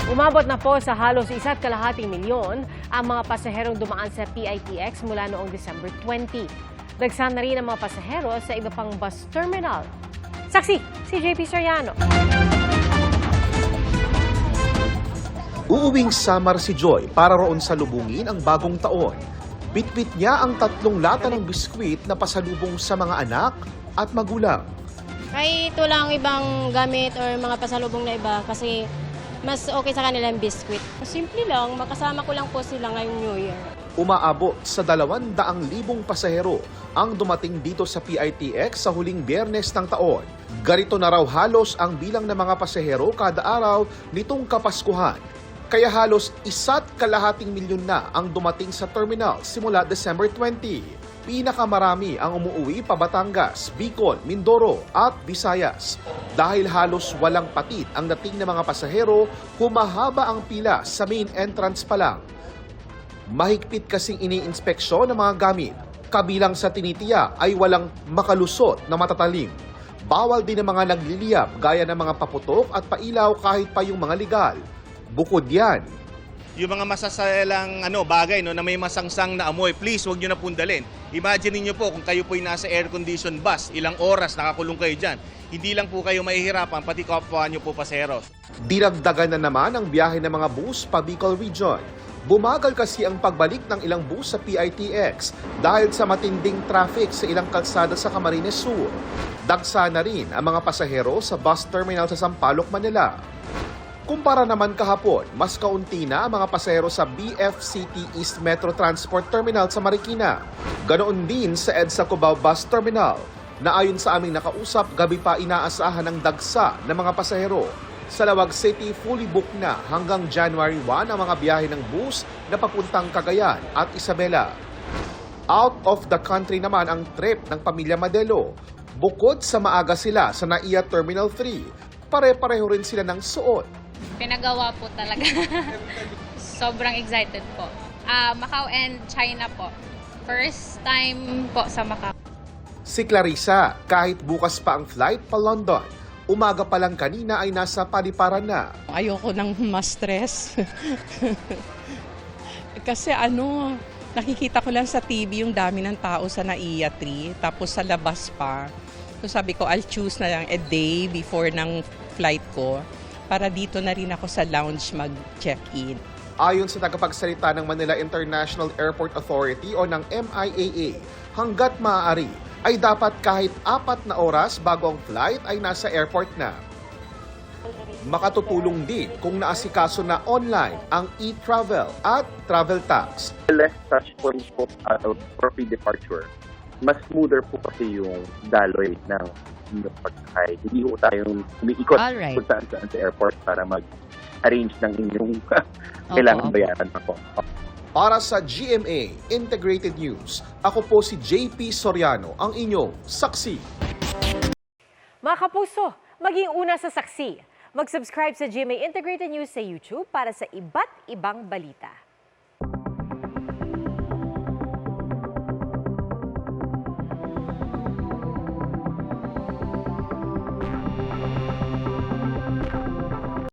Umabot na po sa halos 1.5 milyon ang mga pasaherong dumaan sa PITX mula noong December 20. Dagsa na rin ang mga pasahero sa iba pang bus terminal. Saksi, si JP Soriano. Uuwing Samar si Joy para roon salubungin ang bagong taon. Bitbit niya ang 3 lata ng biskwit na pasalubong sa mga anak at magulang. Ay, ito lang ibang gamit or mga pasalubong na iba kasi mas okay sa kanila yung biskwit. Simple lang, makasama ko lang po sila ngayong New Year. Umaabot sa 200,000 pasahero ang dumating dito sa PITX sa huling Biyernes ng taon. Ganito na raw halos ang bilang ng mga pasahero kada araw nitong Kapaskuhan. Kaya halos 1.2 milyon na ang dumating sa terminal simula December 20. Pinakamarami ang umuuwi pa Batangas, Bicol, Mindoro at Visayas. Dahil halos walang patid ang dating ng mga pasahero, humahaba ang pila sa main entrance pa lang. Mahigpit kasing iniinspeksyon ng mga gamit. Kabilang sa tinitiya ay walang makalusot na matatalim. Bawal din ang mga nagliliyab gaya ng mga paputok at pailaw kahit pa yung mga legal. Bukod yan, yung mga masasalang bagay na may masangsang na amoy, please huwag nyo na pundalin. Imagine niyo po kung kayo po'y nasa air-conditioned bus, ilang oras nakakulong kayo dyan. Hindi lang po kayo mahihirapan, pati kapwa nyo po pasahero. dinagdagan na naman ang biyahe ng mga bus pa Bicol Region. Bumagal kasi ang pagbalik ng ilang bus sa PITX dahil sa matinding traffic sa ilang kalsada sa Camarines Sur. Dagsa na rin ang mga pasahero sa bus terminal sa Sampaloc, Manila. Kumpara naman kahapon, mas kaunti na ang mga pasahero sa BFCT East Metro Transport Terminal sa Marikina. Ganoon din sa EDSA Cubao Bus Terminal, na ayon sa aming nakausap, gabi pa inaasahan ng dagsa ng mga pasahero. Sa Lawag City, fully booked na hanggang January 1 ang mga biyahe ng bus na papuntang Cagayan at Isabela. Out of the country naman ang trip ng pamilya Madelo. Bukod sa maaga sila sa NAIA Terminal 3, pare-pareho rin sila ng suot. Pinagawa po talaga. Sobrang excited po. Macau and China po. First time po sa Macau. Si Clarissa, kahit bukas pa ang flight pa London, umaga pa lang kanina ay nasa paliparan na. Ayoko nang ma-stress. Kasi nakikita ko lang sa TV yung dami ng tao sa NAIA 3, tapos sa labas pa. So sabi ko, I'll choose na lang a day before ng flight ko para dito na rin ako sa lounge mag-check-in. Ayon sa tagapagsalita ng Manila International Airport Authority o ng MIAA, hanggat maaari ay dapat kahit 4 na oras bago ang flight ay nasa airport na. Makatutulong din kung naasikaso na online ang e-travel at travel tax. Less touch points po for pre-departure. Mas smoother po kasi yung daloy ng pagkakay. Hindi po tayong umiikot kung saan sa airport para mag-arrange ng inyong kailangan bayaran pa po. Para sa GMA Integrated News, ako po si JP Soriano, ang inyong saksi. Mga kapuso, maging una sa saksi. Mag-subscribe sa GMA Integrated News sa YouTube para sa iba't ibang balita.